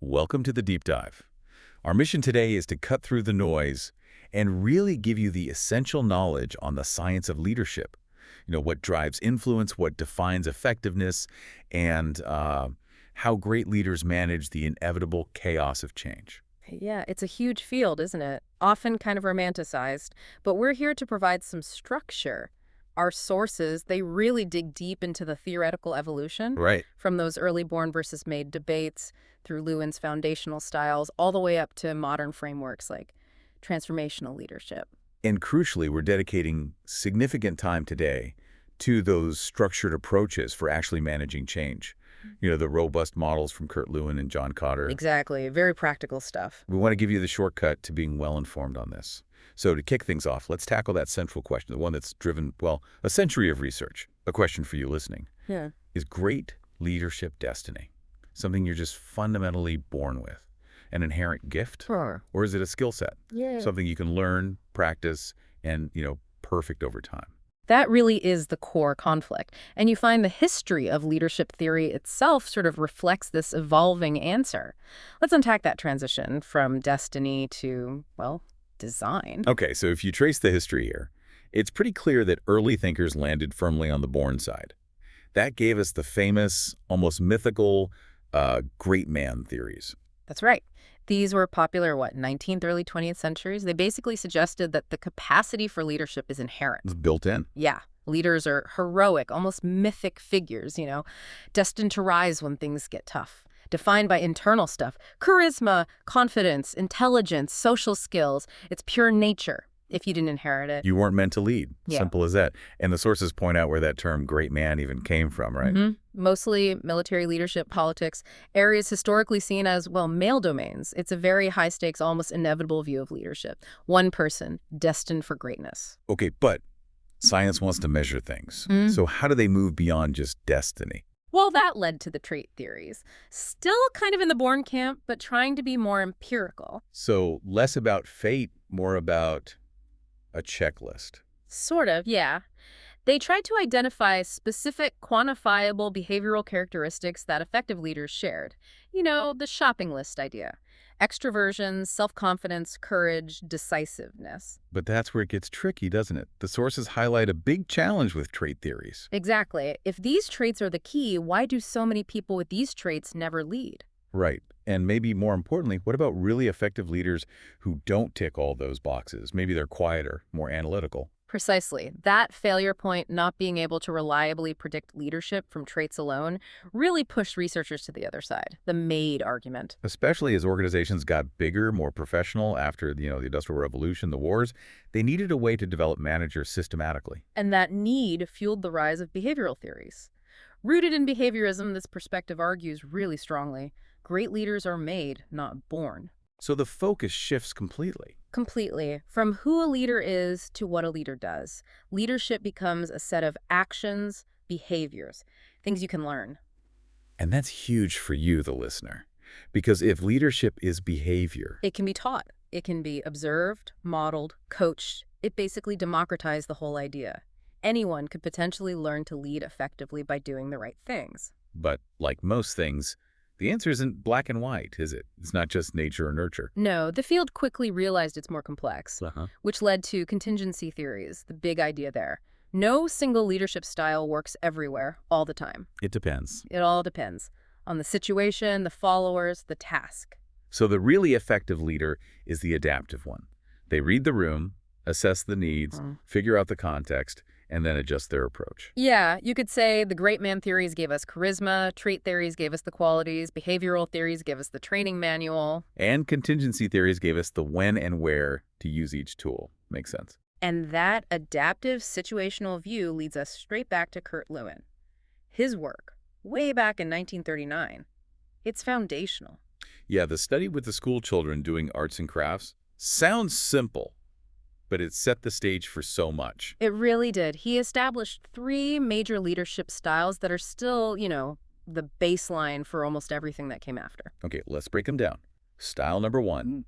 Welcome to the deep dive. Our mission today is to cut through the noise and really give you the essential knowledge on the science of leadership. What drives influence, what defines effectiveness, and how great leaders manage the inevitable chaos of change. Yeah, it's a huge field, isn't it? Often kind of romanticized, but we're here to provide some structure. Our sources, they really dig deep into the theoretical evolution, Right. from those early born versus made debates through Lewin's foundational styles, all the way up to modern frameworks like transformational leadership. And crucially, we're dedicating significant time today to those structured approaches for actually managing change. The robust models from Lewin and John Kotter. Exactly, very practical stuff. We want to give you the shortcut to being well-informed on this. So to kick things off, let's tackle that central question, the one that's driven, well, a century of research. A question for you listening. Yeah. Is great leadership destiny something you're just fundamentally born with? An inherent gift? Sure. Or is it a skill set? Yeah. Something you can learn, practice, and, perfect over time? That really is the core conflict. And you find the history of leadership theory itself sort of reflects this evolving answer. Let's unpack that transition from destiny to, well, design. Okay, so if you trace the history here, it's pretty clear that early thinkers landed firmly on the born side. That gave us the famous, almost mythical, great man theories. That's right. These were popular, 19th, early 20th centuries? They basically suggested that the capacity for leadership is inherent. It's built in. Yeah. Leaders are heroic, almost mythic figures, destined to rise when things get tough. Defined by internal stuff, charisma, confidence, intelligence, social skills. It's pure nature if you didn't inherit it. You weren't meant to lead. Yeah. Simple as that. And the sources point out where that term great man even came from, right? Mm-hmm. Mostly military leadership, politics, areas historically seen as, male domains. It's a very high-stakes, almost inevitable view of leadership. One person destined for greatness. Okay, but science wants to measure things. So how do they move beyond just destiny? Well, that led to the trait theories. Still kind of in the born camp, but trying to be more empirical. So less about fate, more about a checklist. Sort of, yeah. They tried to identify specific, quantifiable behavioral characteristics that effective leaders shared. The shopping list idea. Extroversion, self-confidence, courage, decisiveness. But that's where it gets tricky, doesn't it? The sources highlight a big challenge with trait theories. Exactly. If these traits are the key, why do so many people with these traits never lead? Right. And maybe more importantly, what about really effective leaders who don't tick all those boxes? Maybe they're quieter, more analytical. Precisely. That failure point, not being able to reliably predict leadership from traits alone, really pushed researchers to the other side, the made argument. Especially as organizations got bigger, more professional after, the Industrial Revolution, the wars, they needed a way to develop managers systematically. And that need fueled the rise of behavioral theories. Rooted in behaviorism, this perspective argues really strongly. Great leaders are made, not born. So the focus shifts completely. Completely. From who a leader is to what a leader does. Leadership becomes a set of actions, behaviors, things you can learn. And that's huge for you, the listener. Because if leadership is behavior, It can be taught. It can be observed, modeled, coached. It basically democratized the whole idea. Anyone could potentially learn to lead effectively by doing the right things. but like most things, the answer isn't black and white, is it? It's not just nature or nurture. No, the field quickly realized it's more complex, which led to contingency theories, the big idea there. No single leadership style works everywhere, all the time. It depends. It all depends on the situation, the followers, the task. So the really effective leader is the adaptive one. They read the room, assess the needs, figure out the context, and then adjust their approach. Yeah, you could say the great man theories gave us charisma, trait theories gave us the qualities, behavioral theories gave us the training manual. And contingency theories gave us the when and where to use each tool. Makes sense. And that adaptive situational view leads us straight back to Lewin. His work, way back in 1939. It's foundational. Yeah, the study with the school children doing arts and crafts sounds simple, but it set the stage for so much. It really did. He established 3 major leadership styles that are still, the baseline for almost everything that came after. Okay, let's break them down. Style number 1,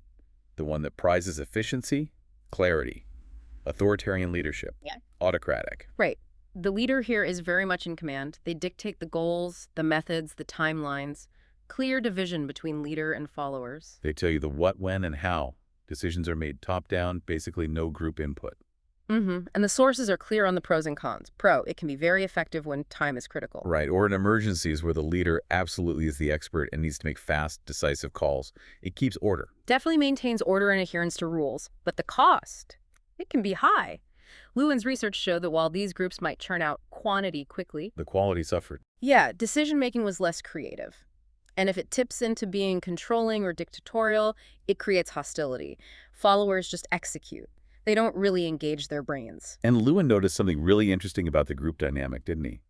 the one that prizes efficiency, clarity, authoritarian leadership, autocratic. Right. The leader here is very much in command. They dictate the goals, the methods, the timelines. Clear division between leader and followers. They tell you the what, when, and how. Decisions are made top-down, basically no group input. And the sources are clear on the pros and cons. Pro, it can be very effective when time is critical. Right, or in emergencies where the leader absolutely is the expert and needs to make fast, decisive calls. It keeps order. Definitely maintains order and adherence to rules, but the cost, it can be high. Lewin's research showed that while these groups might churn out quantity quickly, The quality suffered. yeah, decision-making was less creative. And if it tips into being controlling or dictatorial, it creates hostility. Followers just execute. They don't really engage their brains. And Lewin noticed something really interesting about the group dynamic, didn't he?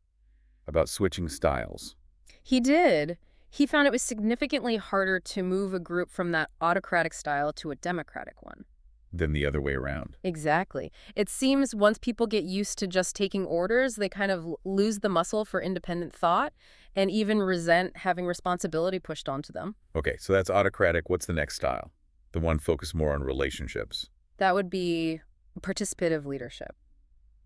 About switching styles. He did. He found it was significantly harder to move a group from that autocratic style to a democratic one. Than the other way around. Exactly. It seems once people get used to just taking orders, they kind of lose the muscle for independent thought and even resent having responsibility pushed onto them. Okay, so that's autocratic. What's the next style? The one focused more on relationships. That would be participative leadership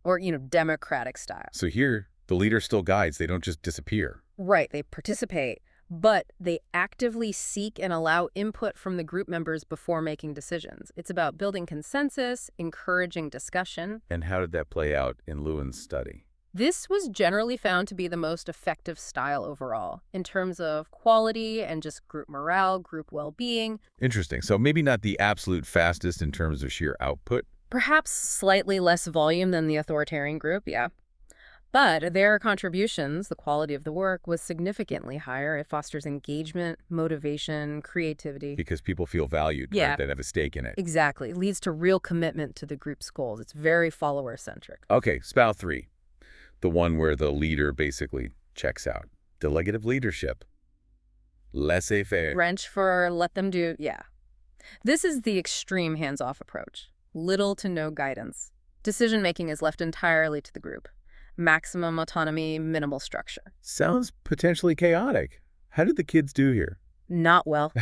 or, democratic style. So here, the leader still guides. They don't just disappear. Right. They participate, but they actively seek and allow input from the group members before making decisions. It's about building consensus, encouraging discussion. And how did that play out in Lewin's study? This was generally found to be the most effective style overall in terms of quality and just group morale, group well-being. Interesting. So maybe not the absolute fastest in terms of sheer output. Perhaps slightly less volume than the authoritarian group, yeah. But their contributions, the quality of the work, was significantly higher. It fosters engagement, motivation, creativity. Because people feel valued, Yeah. right? They have a stake in it. Exactly. It leads to real commitment to the group's goals. It's very follower-centric. Okay, SPOW 3. The one where the leader basically checks out. Delegative leadership. Laissez-faire. Wrench for let them do, yeah. This is the extreme hands-off approach. Little to no guidance. Decision-making is left entirely to the group. Maximum autonomy, minimal structure. Sounds potentially chaotic. How did the kids do here? Not well.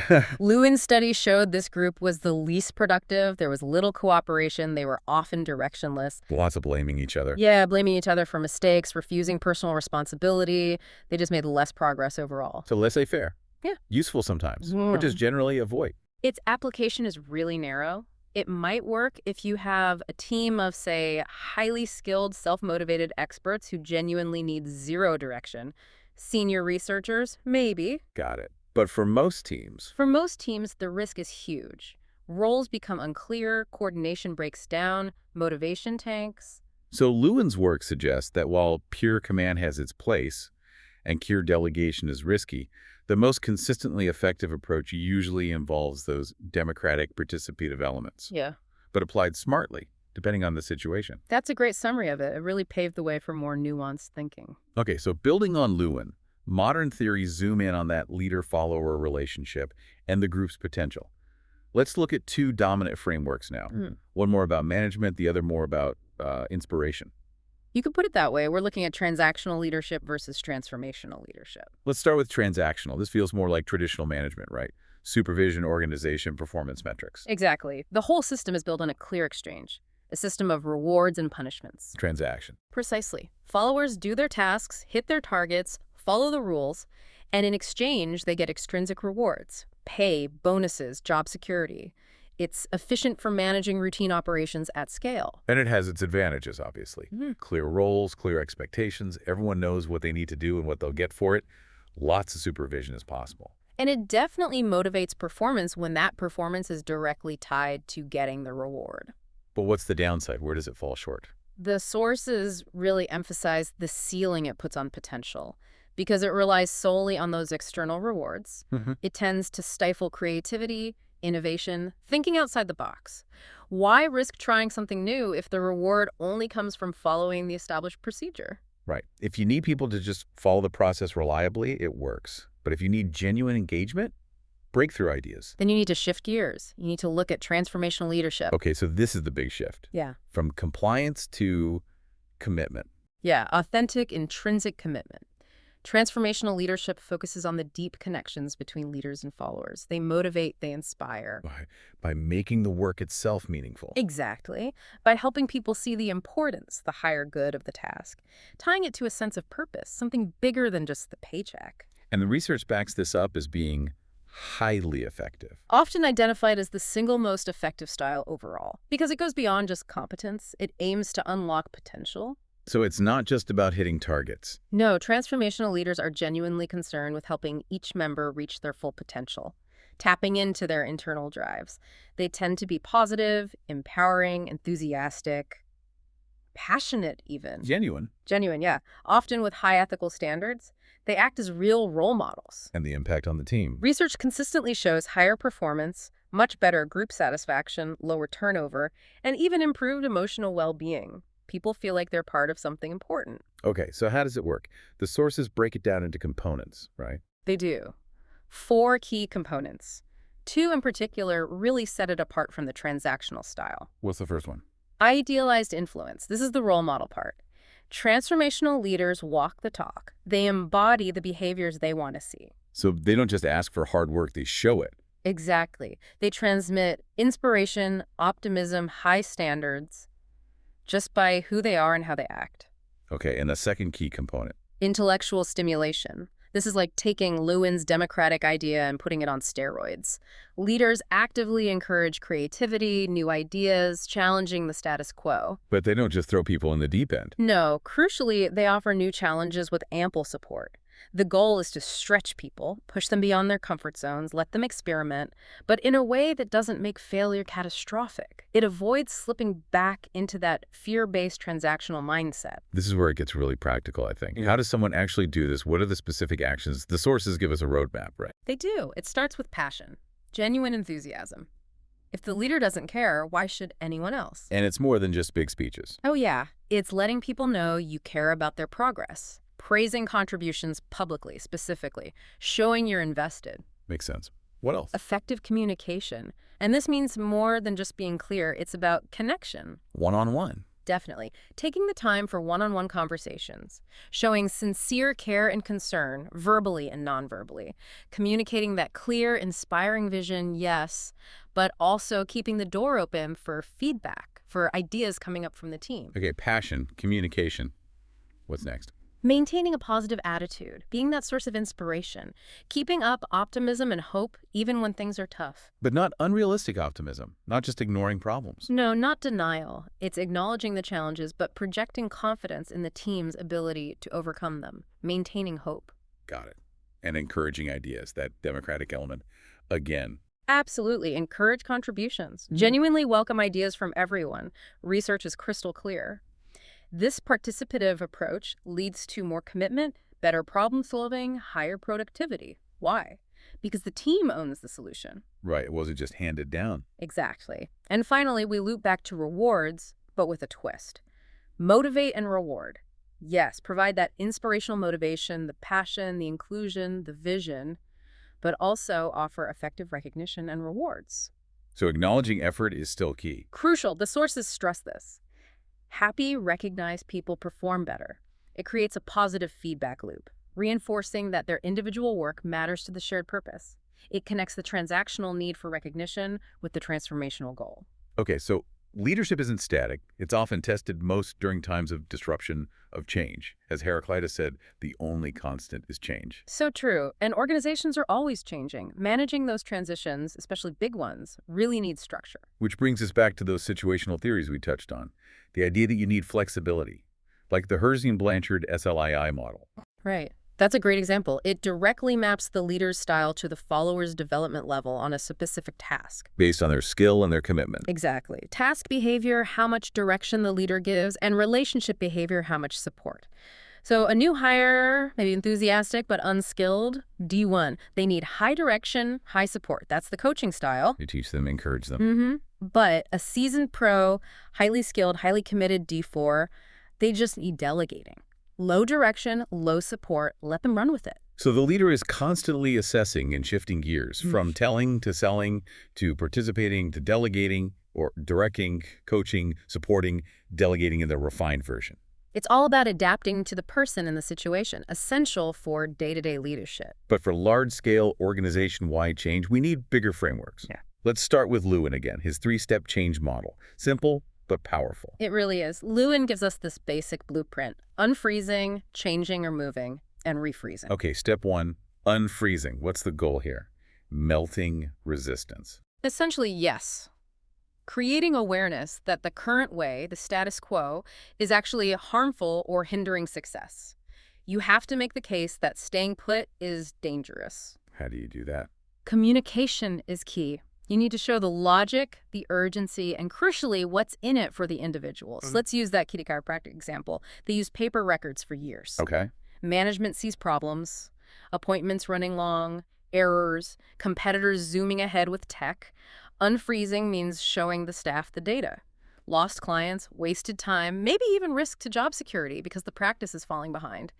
Lewin's study showed this group was the least productive. There was little cooperation. They were often directionless. Lots of blaming each other. Yeah, blaming each other for mistakes, refusing personal responsibility. They just made less progress overall. So laissez-faire. Yeah. Useful sometimes, but just generally avoid. Its application is really narrow. It might work if you have a team of, say, highly skilled, self-motivated experts who genuinely need zero direction. Senior researchers, maybe. Got it. But for most teams, For most teams, the risk is huge. Roles become unclear, coordination breaks down, motivation tanks. so Lewin's work suggests that while pure command has its place and pure delegation is risky, the most consistently effective approach usually involves those democratic participative elements, Yeah. but applied smartly, depending on the situation. That's a great summary of it. It really paved the way for more nuanced thinking. Okay, so building on Lewin, modern theories zoom in on that leader-follower relationship and the group's potential. Let's look at two dominant frameworks now. One more about management, the other more about inspiration. You could put it that way. We're looking at transactional leadership versus transformational leadership. Let's start with transactional. This feels more like traditional management, right? Supervision, organization, performance metrics. Exactly. The whole system is built on a clear exchange, a system of rewards and punishments. Transaction. Precisely. Followers do their tasks, hit their targets, follow the rules, and in exchange, they get extrinsic rewards, pay, bonuses, job security. It's efficient for managing routine operations at scale. And it has its advantages, obviously. Clear roles, clear expectations. Everyone knows what they need to do and what they'll get for it. Lots of supervision is possible. And it definitely motivates performance when that performance is directly tied to getting the reward. But what's the downside? Where does it fall short? The sources really emphasize the ceiling it puts on potential. Because it relies solely on those external rewards, it tends to stifle creativity, innovation, thinking outside the box. Why risk trying something new if the reward only comes from following the established procedure? Right. If you need people to just follow the process reliably, it works. But if you need genuine engagement, breakthrough ideas. Then you need to shift gears. You need to look at transformational leadership. Okay, so this is the big shift. Yeah. From compliance to commitment. Yeah, authentic, intrinsic commitment. Transformational leadership focuses on the deep connections between leaders and followers. They motivate, they inspire. By making the work itself meaningful. Exactly. By helping people see the importance, the higher good of the task. Tying it to a sense of purpose, something bigger than just the paycheck. And the research backs this up as being highly effective. Often identified as the single most effective style overall. Because it goes beyond just competence, it aims to unlock potential. So it's not just about hitting targets. No, transformational leaders are genuinely concerned with helping each member reach their full potential, tapping into their internal drives. They tend to be positive, empowering, enthusiastic, passionate even. Genuine. Genuine, yeah. Often with high ethical standards. They act as real role models. And the impact on the team. Research consistently shows higher performance, much better group satisfaction, lower turnover, and even improved emotional well-being. People feel like they're part of something important. Okay, so how does it work? The sources break it down into components, right? They do. 4 key components. 2 in particular really set it apart from the transactional style. What's the first one? Idealized influence. This is the role model part. Transformational leaders walk the talk. They embody the behaviors they want to see. So they don't just ask for hard work, they show it. Exactly. They transmit inspiration, optimism, high standards, just by who they are and how they act. Okay, and the second key component. Intellectual stimulation. This is like taking Lewin's democratic idea and putting it on steroids. Leaders actively encourage creativity, new ideas, challenging the status quo. But they don't just throw people in the deep end. No, crucially, they offer new challenges with ample support. The goal is to stretch people, push them beyond their comfort zones, let them experiment, but in a way that doesn't make failure catastrophic. It avoids slipping back into that fear-based transactional mindset. This is where it gets really practical, I think. How does someone actually do this? What are the specific actions? The sources give us a roadmap, right? They do. It starts with passion, genuine enthusiasm. If the leader doesn't care, why should anyone else? And it's more than just big speeches. Oh yeah, it's letting people know you care about their progress. Praising contributions publicly, specifically, showing you're invested. Makes sense. What else? Effective communication. And this means more than just being clear. It's about connection. One-on-one. Definitely. Taking the time for one-on-one conversations. Showing sincere care and concern, verbally and non-verbally. Communicating that clear, inspiring vision, yes, but also keeping the door open for feedback, for ideas coming up from the team. Okay, passion, communication. What's next? Maintaining a positive attitude, being that source of inspiration, keeping up optimism and hope even when things are tough. But not unrealistic optimism, not just ignoring problems. No, not denial. It's acknowledging the challenges, but projecting confidence in the team's ability to overcome them, maintaining hope. Got it. And encouraging ideas, that democratic element. Again. Absolutely. Encourage contributions. Genuinely welcome ideas from everyone. Research is crystal clear. This participative approach leads to more commitment, better problem solving, higher productivity. Why? Because the team owns the solution. Right, it wasn't just handed down. Exactly. And finally, we loop back to rewards, but with a twist. Motivate and reward. Yes, provide that inspirational motivation, the passion, the inclusion, the vision, but also offer effective recognition and rewards. So acknowledging effort is still key. Crucial. The sources stress this. Happy, recognized people perform better. It creates a positive feedback loop, reinforcing that their individual work matters to the shared purpose. It connects the transactional need for recognition with the transformational goal. Okay, so leadership isn't static. It's often tested most during times of disruption, of change. As Heraclitus said, the only constant is change. So true. And organizations are always changing. Managing those transitions, especially big ones, really needs structure. Which brings us back to those situational theories we touched on. The idea that you need flexibility, like the Hersey-Blanchard SLII model. Right. That's a great example. It directly maps the leader's style to the follower's development level on a specific task. Based on their skill and their commitment. Exactly. Task behavior, how much direction the leader gives, and relationship behavior, how much support. So a new hire, maybe enthusiastic but unskilled, D1. They need high direction, high support. That's the coaching style. You teach them, encourage them. But a seasoned pro, highly skilled, highly committed D4, they just need delegating. Low direction, low support, let them run with it. So the leader is constantly assessing and shifting gears, from telling to selling to participating to delegating or directing, coaching, supporting, delegating in the refined version. It's all about adapting to the person and the situation, essential for day-to-day leadership. But for large-scale organization-wide change, we need bigger frameworks. Yeah. Let's start with Lewin again, his 3-step change model. Simple, but powerful. It really is. Lewin gives us this basic blueprint: unfreezing, changing or moving, and refreezing. Okay, step 1, Unfreezing. What's the goal here? Melting resistance. Essentially, yes. Creating awareness that the current way, the status quo, is actually harmful or hindering success. You have to make the case that staying put is dangerous. How do you do that? Communication is key. You need to show the logic, the urgency, and crucially, what's in it for the individuals. Let's use that kitty chiropractic example. They use paper records for years. Okay. Management sees problems, appointments running long, errors, competitors zooming ahead with tech. Unfreezing means showing the staff the data. Lost clients, wasted time, maybe even risk to job security because the practice is falling behind.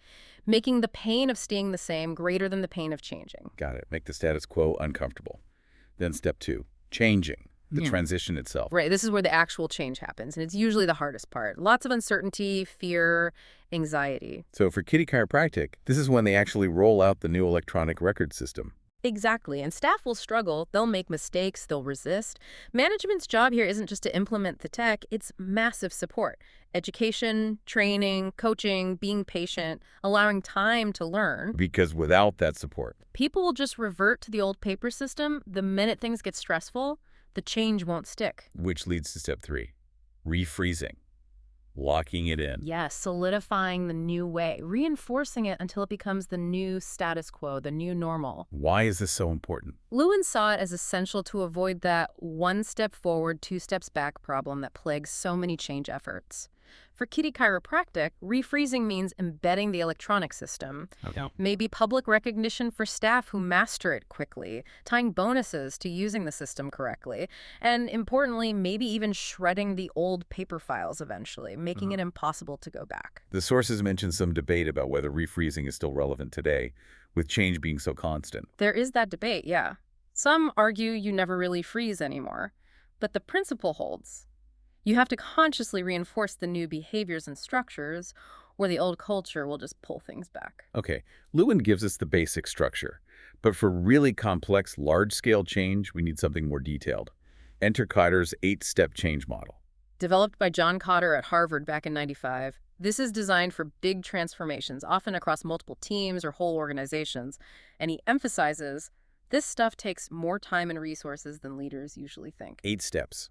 Making the pain of staying the same greater than the pain of changing. Got it. Make the status quo uncomfortable. Then step 2, changing, the transition itself. Right, this is where the actual change happens, and it's usually the hardest part. Lots of uncertainty, fear, anxiety. So for Kitty Chiropractic, this is when they actually roll out the new electronic record system. Exactly, and staff will struggle, they'll make mistakes, they'll resist. Management's job here isn't just to implement the tech, it's massive support. Education, training, coaching, being patient, allowing time to learn. Because without that support, People will just revert to the old paper system. The minute things get stressful, the change won't stick. which leads to step 3, refreezing, locking it in. Yes, solidifying the new way, reinforcing it until it becomes the new status quo, the new normal. Why is this so important? Lewin saw it as essential to avoid that one step forward, two steps back problem that plagues so many change efforts. For Kitty Chiropractic, refreezing means embedding the electronic system. Okay. Maybe public recognition for staff who master it quickly, tying bonuses to using the system correctly, and importantly, maybe even shredding the old paper files eventually, making it impossible to go back. The sources mention some debate about whether refreezing is still relevant today, with change being so constant. There is that debate, yeah. Some argue you never really freeze anymore, but the principle holds. You have to consciously reinforce the new behaviors and structures, or the old culture will just pull things back. Okay, Lewin gives us the basic structure, but for really complex, large-scale change, we need something more detailed. Enter Kotter's 8-step change model. Developed by John Kotter at Harvard back in '95, this is designed for big transformations, often across multiple teams or whole organizations, and he emphasizes this stuff takes more time and resources than leaders usually think. 8 steps.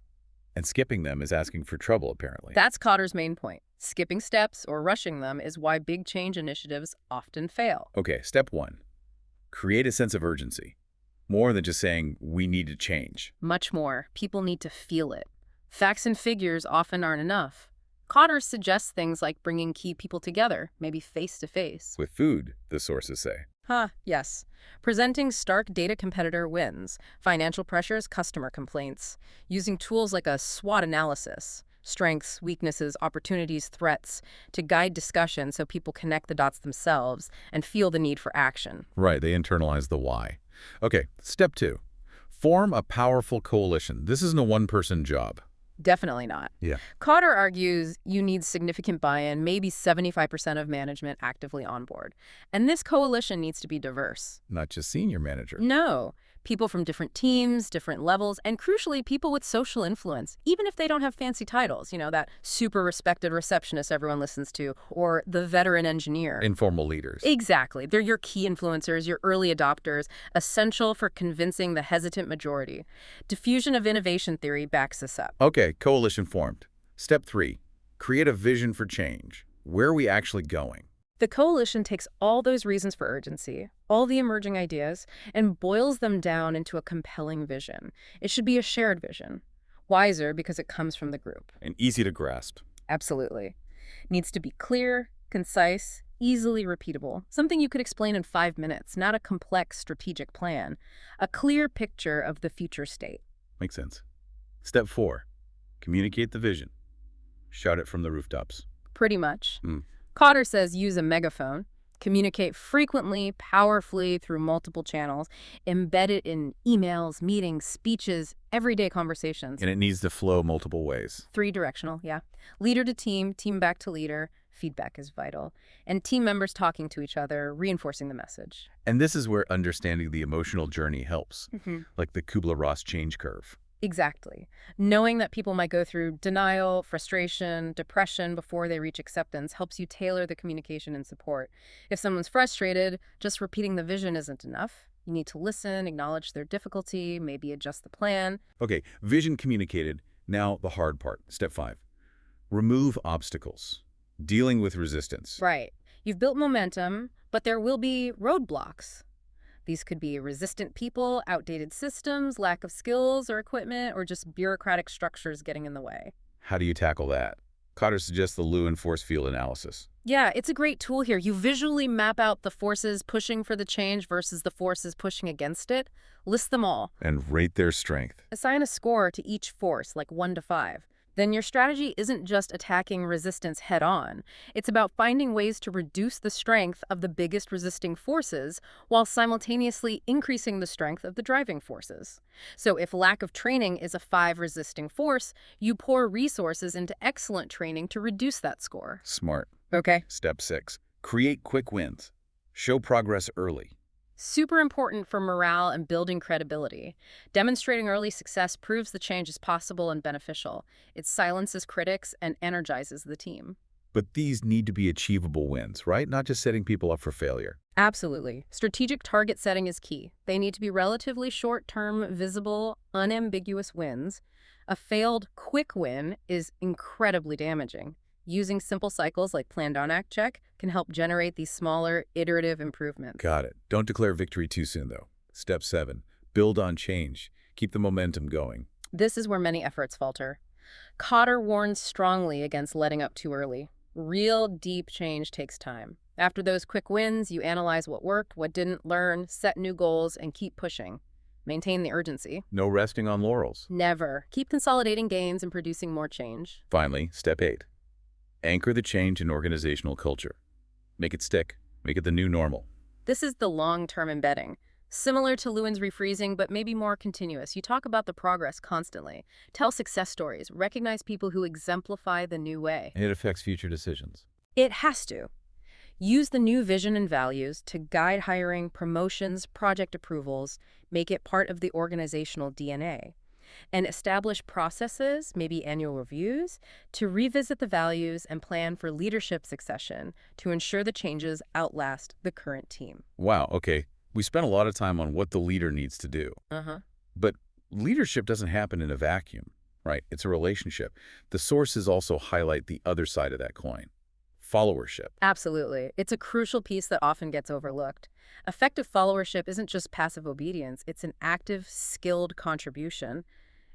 And skipping them is asking for trouble, apparently. That's Kotter's main point. Skipping steps or rushing them is why big change initiatives often fail. Okay, step 1. Create a sense of urgency. More than just saying, we need to change. Much more. People need to feel it. Facts and figures often aren't enough. Kotter suggests things like bringing key people together, maybe face-to-face. With food, the sources say. Yes. Presenting stark data competitor wins, financial pressures, customer complaints, using tools like a SWOT analysis, strengths, weaknesses, opportunities, threats, to guide discussion so people connect the dots themselves and feel the need for action. Right, they internalize the why. Okay, step 2. Form a powerful coalition. This isn't a one-person job. Definitely not. Yeah. Kotter argues you need significant buy-in, maybe 75% of management actively on board. And this coalition needs to be diverse. Not just senior manager. No. People from different teams, different levels, and crucially, people with social influence, even if they don't have fancy titles, that super respected receptionist everyone listens to, or the veteran engineer. Informal leaders. Exactly. They're your key influencers, your early adopters, essential for convincing the hesitant majority. Diffusion of innovation theory backs this up. Okay, coalition formed. Step 3. Create a vision for change. Where are we actually going? The coalition takes all those reasons for urgency, all the emerging ideas, and boils them down into a compelling vision. It should be a shared vision. Wiser because it comes from the group. And easy to grasp. Absolutely. Needs to be clear, concise, easily repeatable. Something you could explain in 5 minutes, not a complex strategic plan. A clear picture of the future state. Makes sense. Step 4. Communicate the vision. Shout it from the rooftops. Pretty much. Kotter says use a megaphone, communicate frequently, powerfully through multiple channels, embed it in emails, meetings, speeches, everyday conversations. And it needs to flow multiple ways. 3-directional, yeah. Leader to team, team back to leader. Feedback is vital. And team members talking to each other, reinforcing the message. And this is where understanding the emotional journey helps, like the Kubler-Ross change curve. Exactly. Knowing that people might go through denial, frustration, depression before they reach acceptance helps you tailor the communication and support. If someone's frustrated, just repeating the vision isn't enough. You need to listen, acknowledge their difficulty, maybe adjust the plan. Okay, vision communicated. Now the hard part, step 5. Remove obstacles. Dealing with resistance. Right. You've built momentum, but there will be roadblocks. These could be resistant people, outdated systems, lack of skills or equipment, or just bureaucratic structures getting in the way. How do you tackle that? Kotter suggests the Lewin force field analysis. Yeah, it's a great tool here. You visually map out the forces pushing for the change versus the forces pushing against it. List them all. And rate their strength. Assign a score to each force, like 1 to 5. Then your strategy isn't just attacking resistance head-on. It's about finding ways to reduce the strength of the biggest resisting forces while simultaneously increasing the strength of the driving forces. So if lack of training is a 5 resisting force, you pour resources into excellent training to reduce that score. Smart. Okay. Step 6. Create quick wins. Show progress early. Super important for morale and building credibility. Demonstrating early success proves the change is possible and beneficial. It silences critics and energizes the team. But these need to be achievable wins, right? Not just setting people up for failure. Absolutely. Strategic target setting is key. They need to be relatively short-term, visible, unambiguous wins. A failed quick win is incredibly damaging. Using simple cycles like planned on act check can help generate these smaller, iterative improvements. Got it. Don't declare victory too soon, though. Step 7. Build on change. Keep the momentum going. This is where many efforts falter. Kotter warns strongly against letting up too early. Real deep change takes time. After those quick wins, you analyze what worked, what didn't, learn, set new goals, and keep pushing. Maintain the urgency. No resting on laurels. Never. Keep consolidating gains and producing more change. Finally, step 8. Anchor the change in organizational culture. Make it stick. Make it the new normal. This is the long-term embedding. Similar to Lewin's refreezing, but maybe more continuous. You talk about the progress constantly. Tell success stories. Recognize people who exemplify the new way. And it affects future decisions. It has to. Use the new vision and values to guide hiring, promotions, project approvals. Make it part of the organizational DNA. And establish processes, maybe annual reviews, to revisit the values and plan for leadership succession to ensure the changes outlast the current team. Wow, okay. We spent a lot of time on what the leader needs to do. But leadership doesn't happen in a vacuum, right? It's a relationship. The sources also highlight the other side of that coin. Followership. Absolutely. It's a crucial piece that often gets overlooked. Effective followership isn't just passive obedience. It's an active, skilled contribution,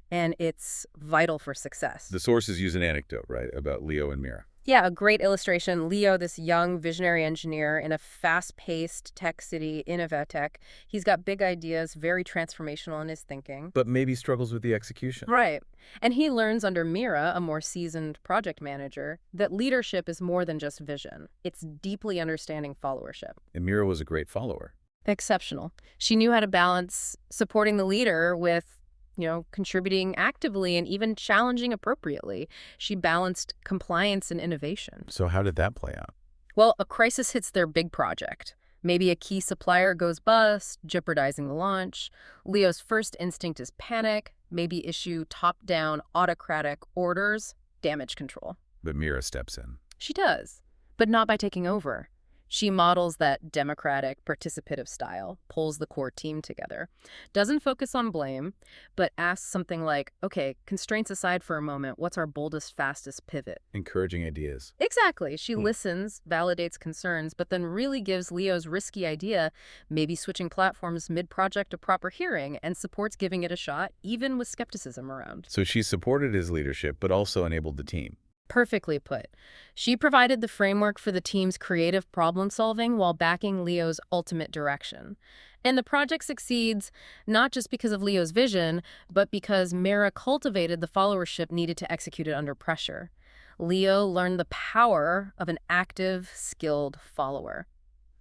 and it's vital for success. The sources use an anecdote, right, about Leo and Mira. Yeah, a great illustration. Leo, this young visionary engineer in a fast-paced tech city, Innovatech. He's got big ideas, very transformational in his thinking. But maybe struggles with the execution. Right. And he learns under Mira, a more seasoned project manager, that leadership is more than just vision. It's deeply understanding followership. And Mira was a great follower. Exceptional. She knew how to balance supporting the leader with contributing actively and even challenging appropriately. She balanced compliance and innovation. So how did that play out? Well, a crisis hits their big project. Maybe a key supplier goes bust, jeopardizing the launch. Leo's first instinct is panic, maybe issue top-down autocratic orders, damage control. But Mira steps in. She does, but not by taking over. She models that democratic, participative style, pulls the core team together, doesn't focus on blame, but asks something like, okay, constraints aside for a moment, what's our boldest, fastest pivot? Encouraging ideas. Exactly. She listens, validates concerns, but then really gives Leo's risky idea, maybe switching platforms mid-project a proper hearing, and supports giving it a shot, even with skepticism around. So she supported his leadership, but also enabled the team. Perfectly put. She provided the framework for the team's creative problem-solving while backing Leo's ultimate direction. And the project succeeds not just because of Leo's vision, but because Mira cultivated the followership needed to execute it under pressure. Leo learned the power of an active, skilled follower.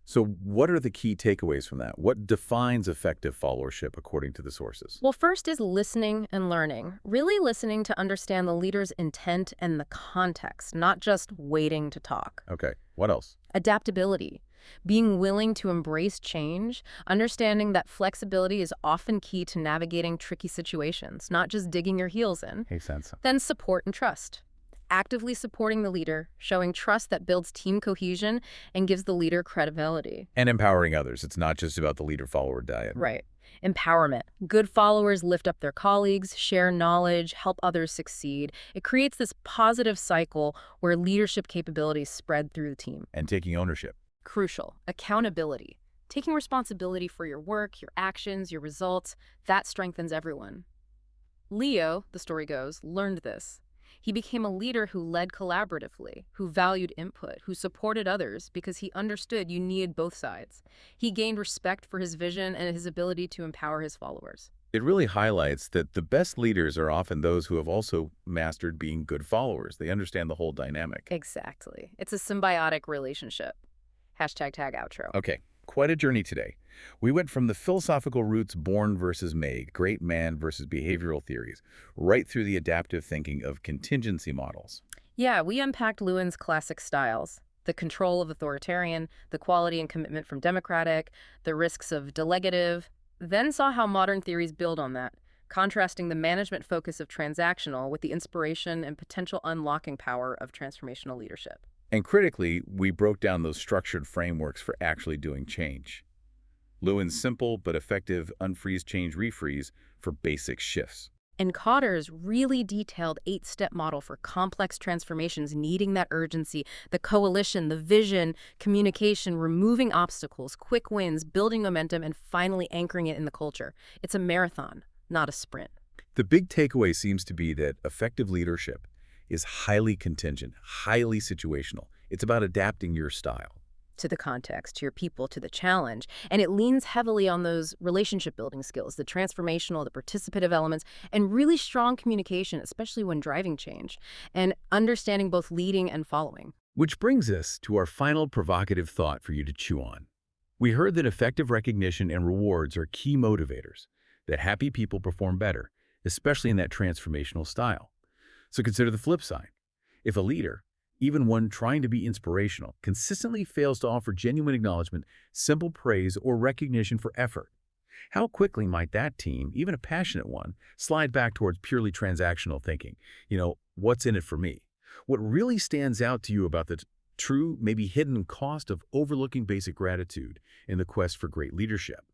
So what are the key takeaways from that? What defines effective followership according to the sources? Well, first is listening and learning. Really listening to understand the leader's intent and the context, not just waiting to talk. Okay, what else? Adaptability. Being willing to embrace change, understanding that flexibility is often key to navigating tricky situations, not just digging your heels in. Makes sense. Then support and trust. Actively supporting the leader, showing trust that builds team cohesion and gives the leader credibility. And empowering others. It's not just about the leader-follower diet. Right. Empowerment. Good followers lift up their colleagues, share knowledge, help others succeed. It creates this positive cycle where leadership capabilities spread through the team. And taking ownership. Crucial. Accountability. Taking responsibility for your work, your actions, your results, that strengthens everyone. Leo, the story goes, learned this. He became a leader who led collaboratively, who valued input, who supported others because he understood you needed both sides. He gained respect for his vision and his ability to empower his followers. It really highlights that the best leaders are often those who have also mastered being good followers. They understand the whole dynamic. Exactly. It's a symbiotic relationship. Hashtag tag outro. Okay, quite a journey today. We went from the philosophical roots Born versus made, great man versus behavioral theories, right through the adaptive thinking of contingency models. Yeah, we unpacked Lewin's classic styles. The control of authoritarian, the quality and commitment from democratic, the risks of delegative, then saw how modern theories build on that, contrasting the management focus of transactional with the inspiration and potential unlocking power of transformational leadership. And critically, we broke down those structured frameworks for actually doing change. Lewin's simple but effective Unfreeze-Change-Refreeze for basic shifts. And Kotter's really detailed 8-step model for complex transformations needing that urgency, the coalition, the vision, communication, removing obstacles, quick wins, building momentum, and finally anchoring it in the culture. It's a marathon, not a sprint. The big takeaway seems to be that effective leadership is highly contingent, highly situational. It's about adapting your style. To the context, to your people, to the challenge. And it leans heavily on those relationship building skills, the transformational, the participative elements, and really strong communication, especially when driving change, and understanding both leading and following. Which brings us to our final provocative thought for you to chew on. We heard that effective recognition and rewards are key motivators, that happy people perform better, especially in that transformational style. So consider the flip side. If a leader, even one trying to be inspirational, consistently fails to offer genuine acknowledgement, simple praise, or recognition for effort, how quickly might that team, even a passionate one, slide back towards purely transactional thinking? What's in it for me? What really stands out to you about the true, maybe hidden cost of overlooking basic gratitude in the quest for great leadership?